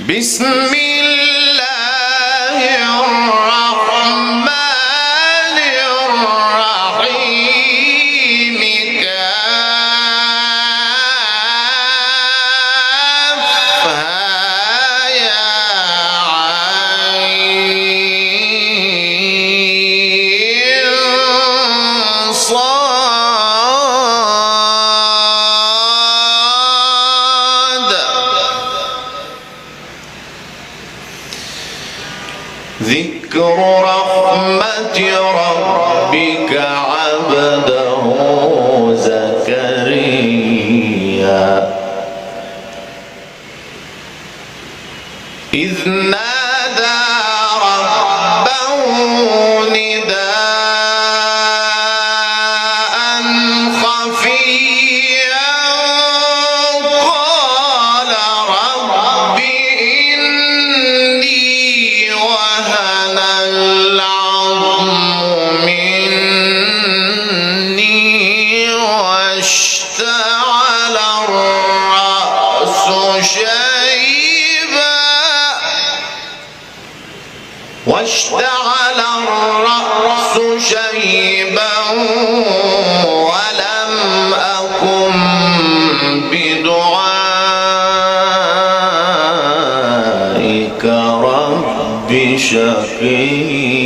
بسم الله الرحمن الرحيم كافها يا عين صاد ذكر رحمة ربك عبده زكريا إذ نادى ربه نداء خفيا قال رب إني وهن العظم مني واشتعل الرأس شيبا ولم أكن بدعائك رب شقيا